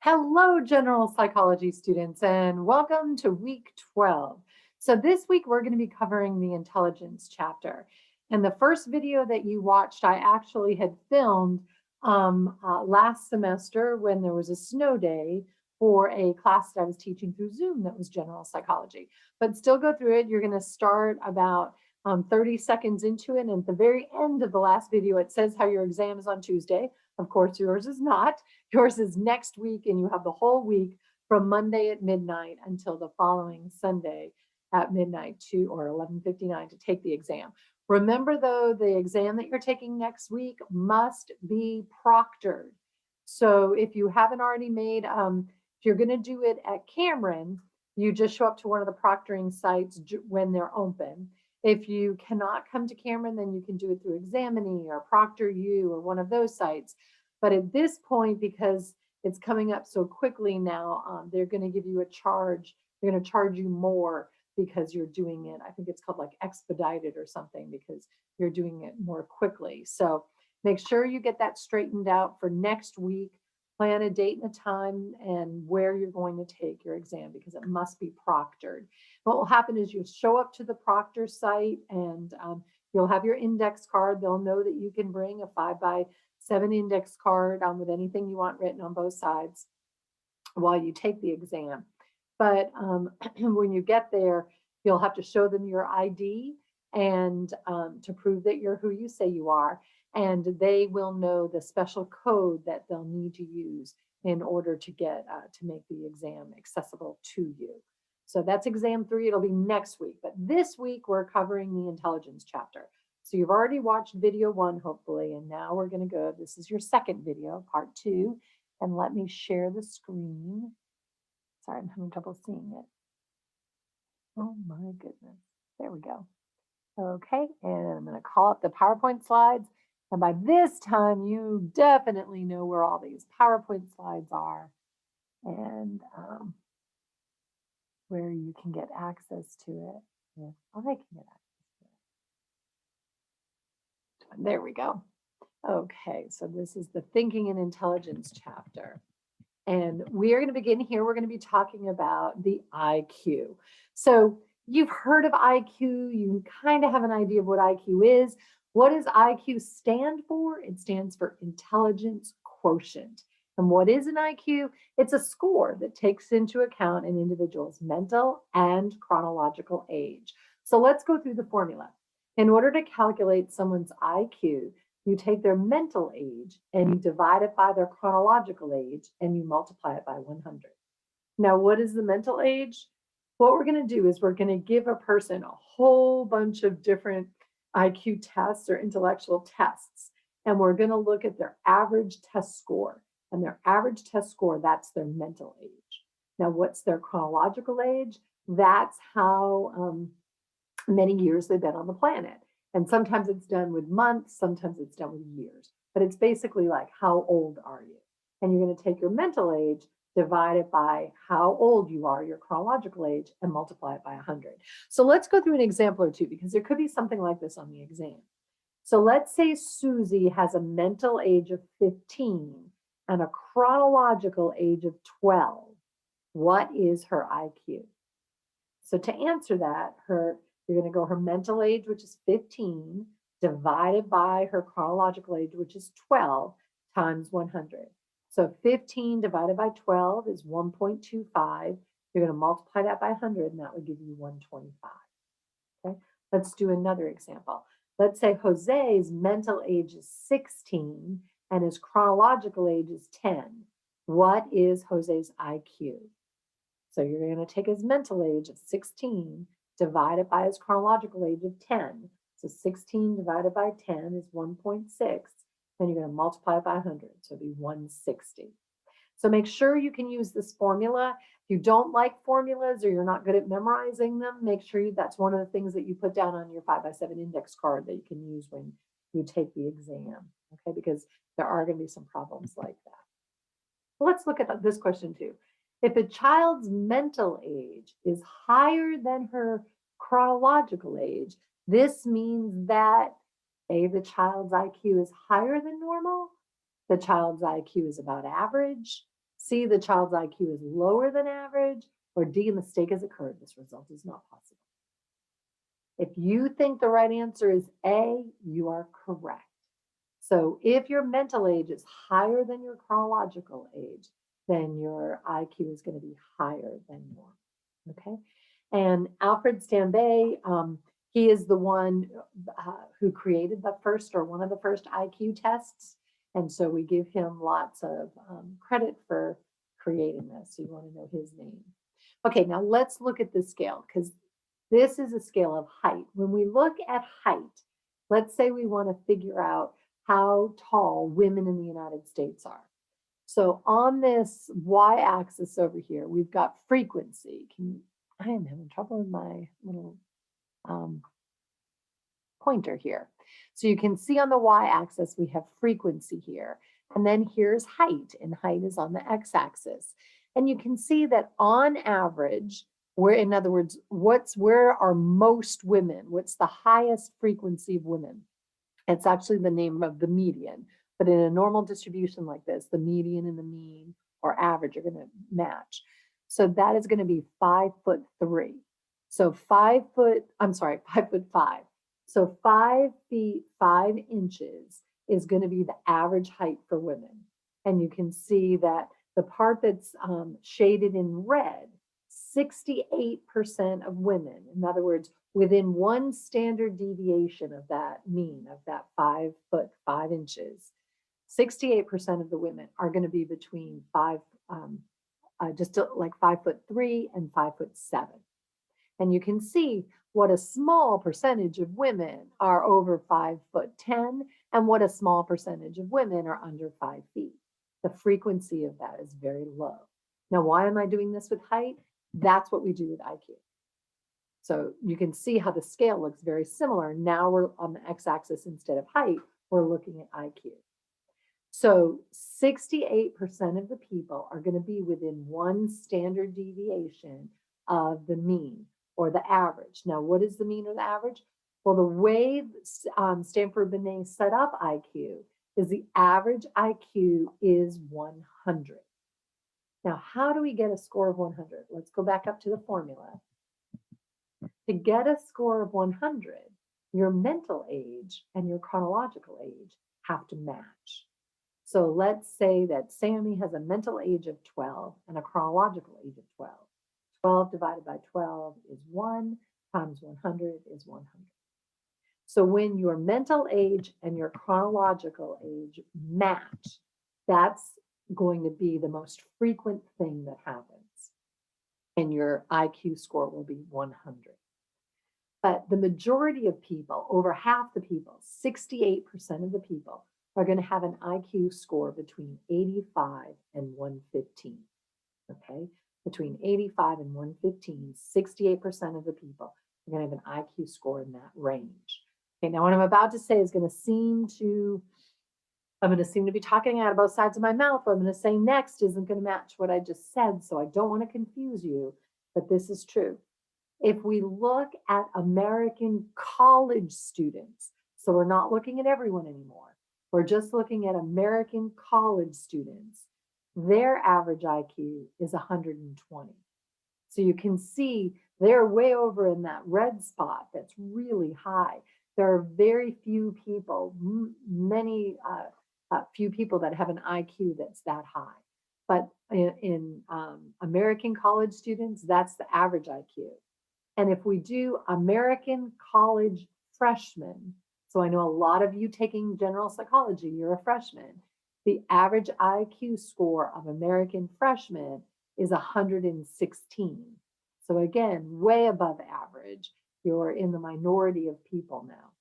Hello, general psychology students, and welcome to week 12. So this week we're going to be covering the intelligence chapter. And the first video that you watched, I actually had filmed last semester when there was a snow day for a class that I was teaching through Zoom that was general psychology. But still go through it. You're going to start about 30 seconds into it. And at the very end of the last video, it says how your exam is on Tuesday. Of course, yours is not. Yours is next week, and you have the whole week from Monday at midnight until the following Sunday at midnight or 11:59 to take the exam. Remember, though, the exam that you're taking next week must be proctored. So if you haven't already made, if you're going to do it at Cameron, you just show up to one of the proctoring sites when they're open. If you cannot come to Cameron, then you can do it through Examine or ProctorU or one of those sites. But at this point, because it's coming up so quickly now, they're going to give you a charge. They're going to charge you more because you're doing it. I think it's called like expedited or something because you're doing it more quickly. So make sure you get that straightened out for next week. Plan a date and a time and where you're going to take your exam because it must be proctored. What will happen is you'll show up to the proctor site and you'll have your index card. They'll know that you can bring a 5x7 index card with anything you want written on both sides while you take the exam. But when you get there, you'll have to show them your ID and to prove that you're who you say you are. And they will know the special code that they'll need to use in order to get to make the exam accessible to you. So that's exam 3. It'll be next week. But this week, we're covering the intelligence chapter. So you've already watched video 1, hopefully, and now we're going to go. This is your second video, part 2. And let me share the screen. Sorry, I'm having trouble seeing it. Oh my goodness. There we go. Okay, and I'm going to call up the PowerPoint slides. And by this time, you definitely know where all these PowerPoint slides are and where you can get access to it. Yeah, I can get access to it. There we go. Okay, so this is the Thinking and Intelligence chapter. And we are going to begin here. We're going to be talking about the IQ. So you've heard of IQ. You kind of have an idea of what IQ is. What does IQ stand for? It stands for intelligence quotient. And what is an IQ? It's a score that takes into account an individual's mental and chronological age. So let's go through the formula. In order to calculate someone's IQ, you take their mental age and you divide it by their chronological age and you multiply it by 100. Now, what is the mental age? What we're going to do is we're going to give a person a whole bunch of different IQ tests or intellectual tests, and we're going to look at their average test score. And their average test score, that's their mental age. Now, what's their chronological age? That's how many years they've been on the planet. And sometimes it's done with months, sometimes it's done with years. But it's basically like, how old are you? And you're going to take your mental age, divide it by how old you are, your chronological age, and multiply it by 100. So let's go through an example or two because there could be something like this on the exam. So let's say Susie has a mental age of 15 and a chronological age of 12. What is her IQ? So to answer that, you're going to go her mental age, which is 15, divided by her chronological age, which is 12, times 100. So 15 divided by 12 is 1.25. You're going to multiply that by 100, and that would give you 125. Okay, let's do another example. Let's say Jose's mental age is 16 and his chronological age is 10. What is Jose's IQ? So you're going to take his mental age of 16, divide it by his chronological age of 10. So 16 divided by 10 is 1.6. Then you're going to multiply it by 100. So it'll be 160. So make sure you can use this formula. If you don't like formulas or you're not good at memorizing them, make sure that's one of the things that you put down on your 5x7 index card that you can use when you take the exam. Okay, because there are going to be some problems like that. Well, let's look at this question too. If a child's mental age is higher than her chronological age, this means that A, the child's IQ is higher than normal, the child's IQ is about average, C, the child's IQ is lower than average, or D, a mistake has occurred. This result is not possible. If you think the right answer is A, you are correct. So if your mental age is higher than your chronological age, then your IQ is going to be higher than normal. Okay. And Alfred Stambay, he is the one who created the first or one of the first IQ tests. And so we give him lots of credit for creating this. So you want to know his name. Okay, now let's look at the scale because this is a scale of height. When we look at height, let's say we want to figure out how tall women in the United States are. So on this y-axis over here, we've got frequency. I am having trouble with my little pointer here. So you can see on the y-axis, we have frequency here. And then here's height, and height is on the x-axis. And you can see that on average, in other words, where are most women? What's the highest frequency of women? It's actually the name of the median. But in a normal distribution like this, the median and the mean or average are going to match. So that is going to be 5'3". So 5'5". So 5 feet 5 inches is going to be the average height for women. And you can see that the part that's shaded in red, 68% of women, in other words, within one standard deviation of that mean, of that 5 foot 5 inches, 68% of the women are going to be between like 5'3" and 5'7". And you can see what a small percentage of women are over 5'10" and what a small percentage of women are under 5 feet. The frequency of that is very low. Now, why am I doing this with height? That's what we do with IQ. So you can see how the scale looks very similar. Now we're on the x-axis instead of height, we're looking at IQ. So 68% of the people are going to be within one standard deviation of the mean or the average. Now, what is the mean or the average? Well, the way Stanford Binet set up IQ is the average IQ is 100. Now, how do we get a score of 100? Let's go back up to the formula. To get a score of 100, your mental age and your chronological age have to match. So let's say that Sammy has a mental age of 12 and a chronological age of 12. 12 divided by 12 is 1 times 100 is 100. So when your mental age and your chronological age match, that's going to be the most frequent thing that happens. And your IQ score will be 100. But the majority of people, over half the people, 68% of the people, are going to have an IQ score between 85 and 115. Okay? Between 85 and 115, 68% of the people are going to have an IQ score in that range. Okay, now what I'm about to say is going to seem to be talking out of both sides of my mouth. What I'm going to say next isn't going to match what I just said, so I don't want to confuse you, but this is true. If we look at American college students, so we're not looking at everyone anymore, we're just looking at American college students, their average IQ is 120. So you can see they're way over in that red spot that's really high. There are very few people, few people that have an IQ that's that high. But in American college students, that's the average IQ. And if we do American college freshmen, so I know a lot of you taking general psychology, you're a freshman. The average IQ score of American freshmen is 116. So again, way above average. You're in the minority of people now.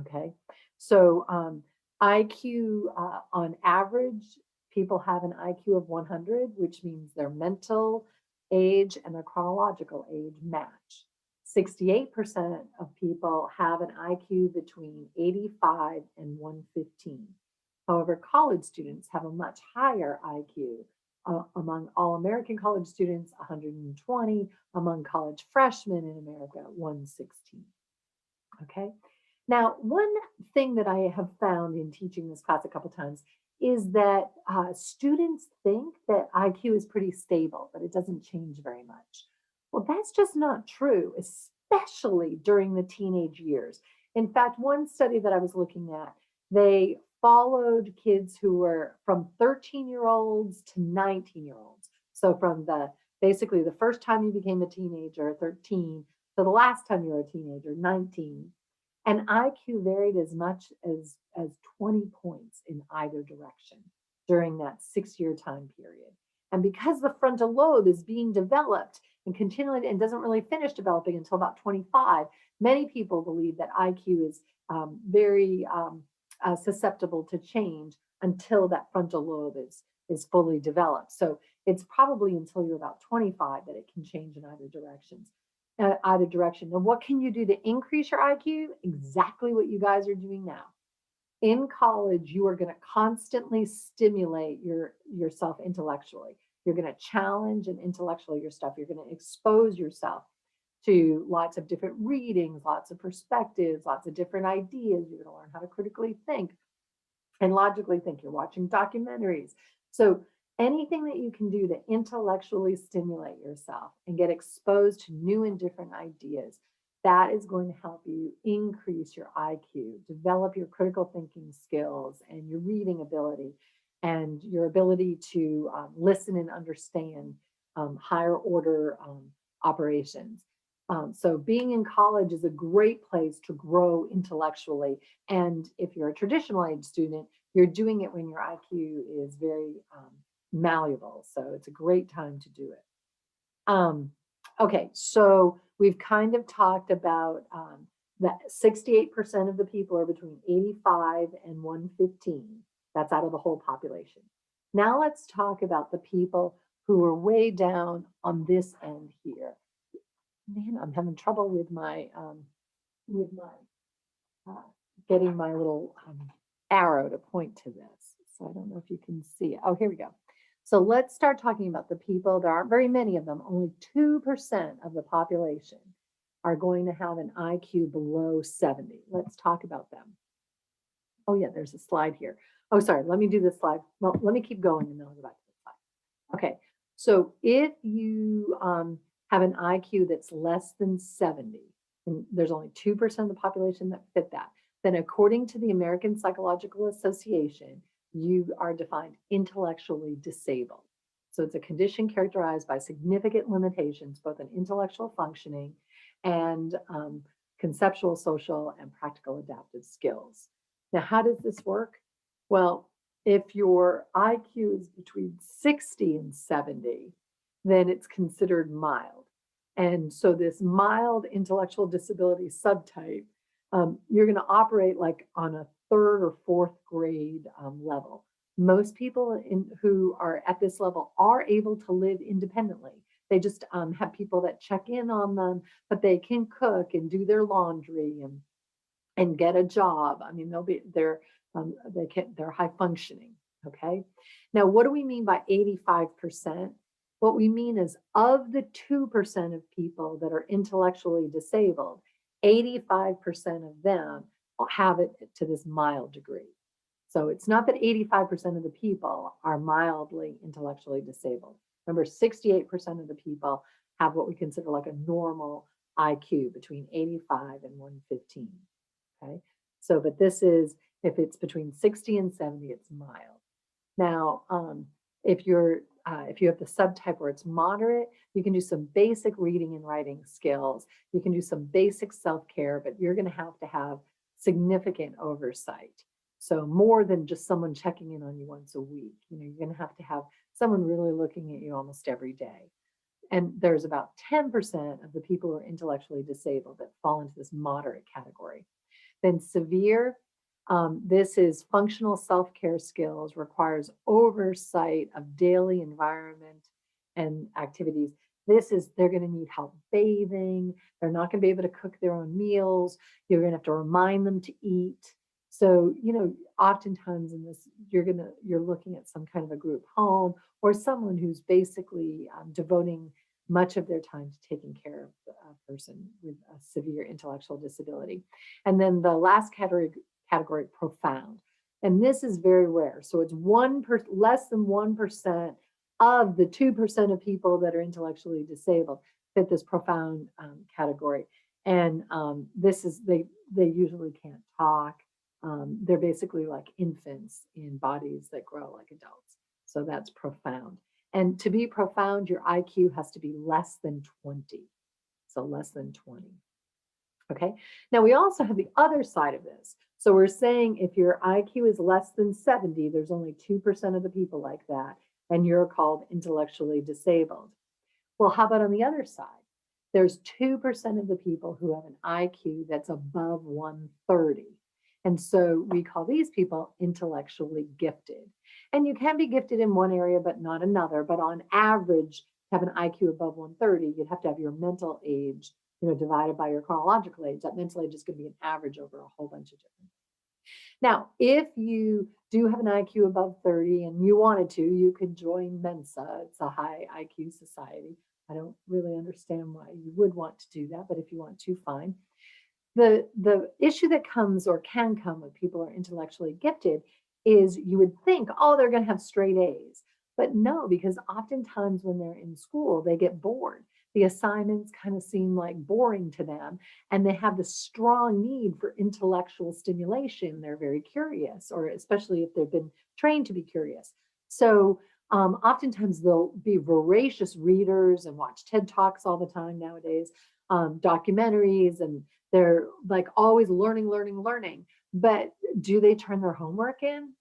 Okay, so IQ on average, people have an IQ of 100, which means their mental age and their chronological age match. 68% of people have an IQ between 85 and 115. However, college students have a much higher IQ. Among all American college students, 120. Among college freshmen in America, 116. Okay. Now, one thing that I have found in teaching this class a couple times is that students think that IQ is pretty stable, that it doesn't change very much. Well, that's just not true, especially during the teenage years. In fact, one study that I was looking at, they followed kids who were from 13-year-olds to 19-year-olds. So from the basically the first time you became a teenager, 13, to the last time you were a teenager, 19. And IQ varied as much as 20 points in either direction during that 6 year time period. And because the frontal lobe is being developed and continually and doesn't really finish developing until about 25, many people believe that IQ is very susceptible to change until that frontal lobe is fully developed. So it's probably until you're about 25 that it can change in either directions. Either direction. And what can you do to increase your IQ? Exactly what you guys are doing now. In college, you are going to constantly stimulate yourself intellectually. You're going to challenge and intellectually your stuff. You're going to expose yourself to lots of different readings, lots of perspectives, lots of different ideas. You're going to learn how to critically think and logically think. You're watching documentaries. So anything that you can do to intellectually stimulate yourself and get exposed to new and different ideas, that is going to help you increase your IQ, develop your critical thinking skills and your reading ability and your ability to listen and understand higher order operations. So being in college is a great place to grow intellectually. And if you're a traditional age student, you're doing it when your IQ is very malleable. So it's a great time to do it. Okay, so we've kind of talked about that 68% of the people are between 85 and 115. That's out of the whole population. Now let's talk about the people who are way down on this end here. Man, I'm having trouble with my getting my little arrow to point to this. So I don't know if you can see it. Oh, here we go. So let's start talking about the people. There aren't very many of them. Only 2% of the population are going to have an IQ below 70. Let's talk about them. Oh yeah, there's a slide here. Oh, sorry, let me do this slide. Well, let me keep going and then I'll go back to the slide. Okay, so if you have an IQ that's less than 70, and there's only 2% of the population that fit that, then according to the American Psychological Association, you are defined intellectually disabled. So it's a condition characterized by significant limitations, both in intellectual functioning and conceptual, social, and practical adaptive skills. Now, how does this work? Well, if your IQ is between 60 and 70, then it's considered mild. And so this mild intellectual disability subtype, you're going to operate like on a third or fourth grade level. Most people who are at this level are able to live independently. They just have people that check in on them, but they can cook and do their laundry and get a job. I mean, they're high functioning. Okay. Now, what do we mean by 85%? What we mean is of the 2% of people that are intellectually disabled, 85% of them have it to this mild degree. So it's not that 85% of the people are mildly intellectually disabled. Remember, 68% of the people have what we consider like a normal IQ between 85 and 115. Okay. So, but this is, if it's between 60 and 70, it's mild. Now, if you have the subtype where it's moderate, you can do some basic reading and writing skills. You can do some basic self-care, but you're going to have significant oversight. So more than just someone checking in on you once a week. You're going to have someone really looking at you almost every day. And there's about 10% of the people who are intellectually disabled that fall into this moderate category. Then severe, this is functional self-care skills, requires oversight of daily environment and activities. They're going to need help bathing. They're not going to be able to cook their own meals. You're going to have to remind them to eat. So, oftentimes in this, you're looking at some kind of a group home or someone who's basically devoting much of their time to taking care of a person with a severe intellectual disability. And then the last category, profound. And this is very rare. So it's less than 1% of the 2% of people that are intellectually disabled fit this profound category. And this is, they usually can't talk. They're basically like infants in bodies that grow like adults. So that's profound. And to be profound, your IQ has to be less than 20. So less than 20. Okay. Now we also have the other side of this. So we're saying if your IQ is less than 70, there's only 2% of the people like that, and you're called intellectually disabled. Well, how about on the other side? There's 2% of the people who have an IQ that's above 130. And so we call these people intellectually gifted. And you can be gifted in one area, but not another. But on average, to have an IQ above 130, you'd have to have your mental age, divided by your chronological age. That mental age is going to be an average over a whole bunch of different. Now, if you do have an IQ above 30 and you wanted to, you could join Mensa. It's a high IQ society. I don't really understand why you would want to do that, but if you want to, fine. The issue that comes or can come when people are intellectually gifted is you would think, oh, they're going to have straight A's. But no, because oftentimes when they're in school, they get bored. The assignments kind of seem like boring to them, and they have this strong need for intellectual stimulation. They're very curious, or especially if they've been trained to be curious. So oftentimes they'll be voracious readers and watch TED Talks all the time nowadays, documentaries, and they're like always learning, learning, learning. But do they turn their homework in?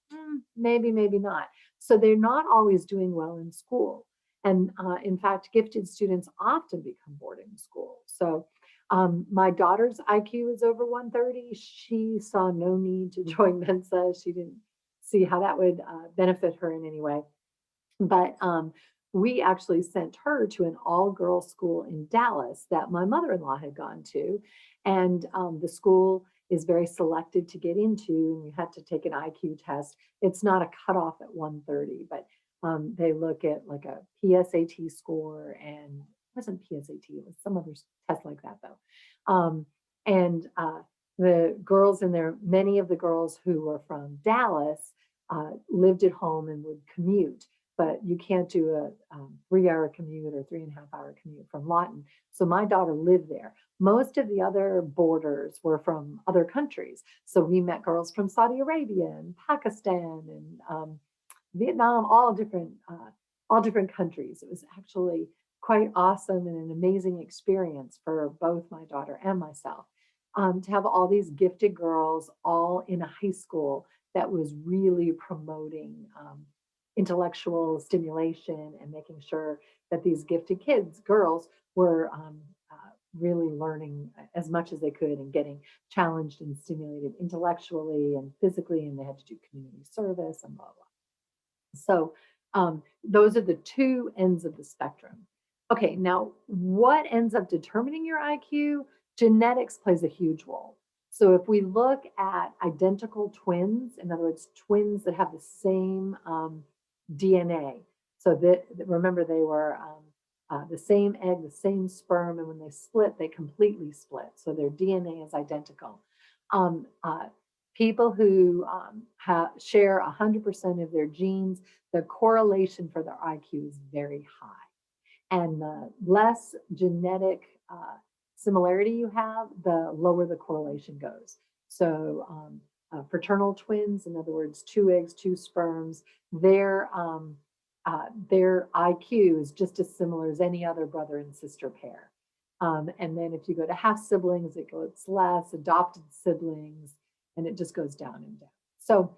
Maybe, maybe not. So they're not always doing well in school. And in fact, gifted students often become bored in school. So my daughter's IQ is over 130. She saw no need to join Mensa. She didn't see how that would benefit her in any way. But we actually sent her to an all-girls school in Dallas that my mother-in-law had gone to. And the school is very selected to get into, and you have to take an IQ test. It's not a cutoff at 130, but they look at like a PSAT score, and it wasn't PSAT, it was some other test like that though. And the girls in there, many of the girls who were from Dallas lived at home and would commute, but you can't do a 3-hour commute or 3.5-hour commute from Lawton. So my daughter lived there. Most of the other boarders were from other countries. So we met girls from Saudi Arabia and Pakistan and Vietnam, all different countries. It was actually quite awesome and an amazing experience for both my daughter and myself to have all these gifted girls all in a high school that was really promoting intellectual stimulation and making sure that these gifted kids, girls, were really learning as much as they could and getting challenged and stimulated intellectually and physically, and they had to do community service and blah, blah. So those are the two ends of the spectrum. Okay, now what ends up determining your IQ? Genetics plays a huge role. So if we look at identical twins, in other words, twins that have the same DNA, so that remember they were the same egg, the same sperm, and when they split, they completely split. So their DNA is identical. People who share 100% of their genes, the correlation for their IQ is very high. And the less genetic similarity you have, the lower the correlation goes. So fraternal twins, in other words, 2 eggs, 2 sperms, their IQ is just as similar as any other brother and sister pair. And then if you go to half siblings, it goes less, adopted siblings, and it just goes down and down. So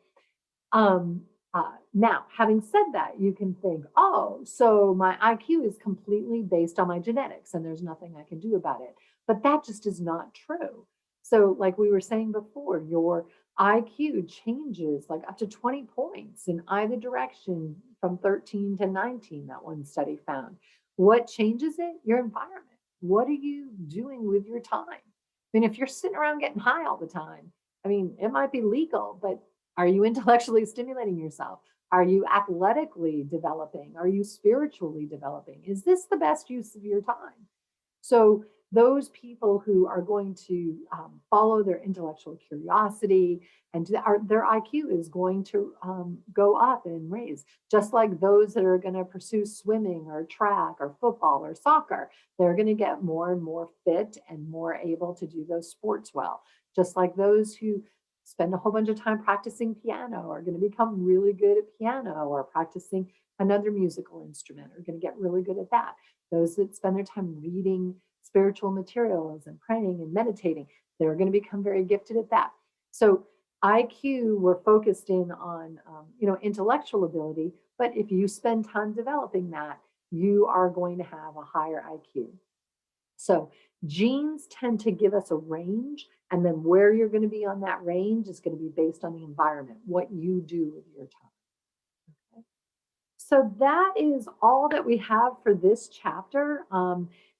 now, having said that, you can think, oh, so my IQ is completely based on my genetics and there's nothing I can do about it. But that just is not true. So like we were saying before, your IQ changes like up to 20 points in either direction from 13 to 19, that one study found. What changes it? Your environment. What are you doing with your time? I mean, if you're sitting around getting high all the time, I mean, it might be legal, but are you intellectually stimulating yourself? Are you athletically developing? Are you spiritually developing? Is this the best use of your time? So those people who are going to follow their intellectual curiosity, and their IQ is going to go up and raise, just like those that are going to pursue swimming or track or football or soccer. They're going to get more and more fit and more able to do those sports well. Just like those who spend a whole bunch of time practicing piano are going to become really good at piano, or practicing another musical instrument are going to get really good at that. Those that spend their time reading spiritual materials and praying and meditating, they're going to become very gifted at that. So IQ, we're focused in on intellectual ability, but if you spend time developing that, you are going to have a higher IQ. So genes tend to give us a range, and then where you're going to be on that range is going to be based on the environment, what you do with your time. Okay. So that is all that we have for this chapter.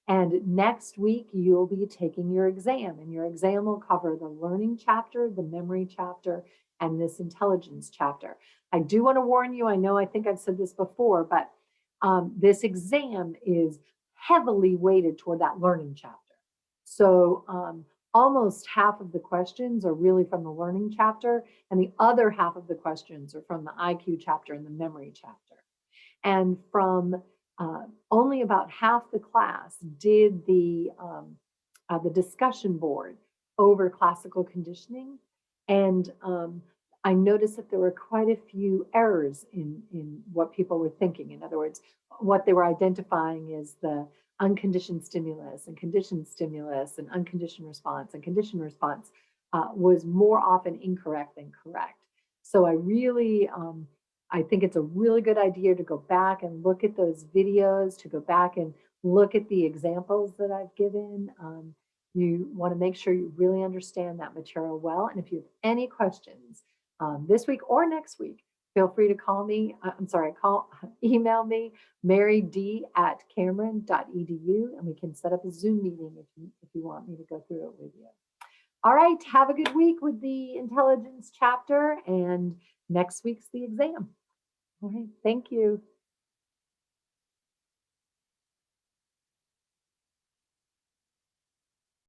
And next week, you'll be taking your exam, and your exam will cover the learning chapter, the memory chapter, and this intelligence chapter. I do want to warn you, I think I've said this before, but this exam is heavily weighted toward that learning chapter. So almost half of the questions are really from the learning chapter, and the other half of the questions are from the IQ chapter and the memory chapter. And from only about half the class did the discussion board over classical conditioning. And I noticed that there were quite a few errors in what people were thinking. In other words, what they were identifying is the unconditioned stimulus and conditioned stimulus and unconditioned response and conditioned response was more often incorrect than correct. So I think it's a really good idea to go back and look at those videos, to go back and look at the examples that I've given. You want to make sure you really understand that material well. And if you have any questions this week or next week, feel free to email me, maryd@cameron.edu, and we can set up a Zoom meeting if you want me to go through it with you. All right, have a good week with the intelligence chapter, and next week's the exam. All right, thank you.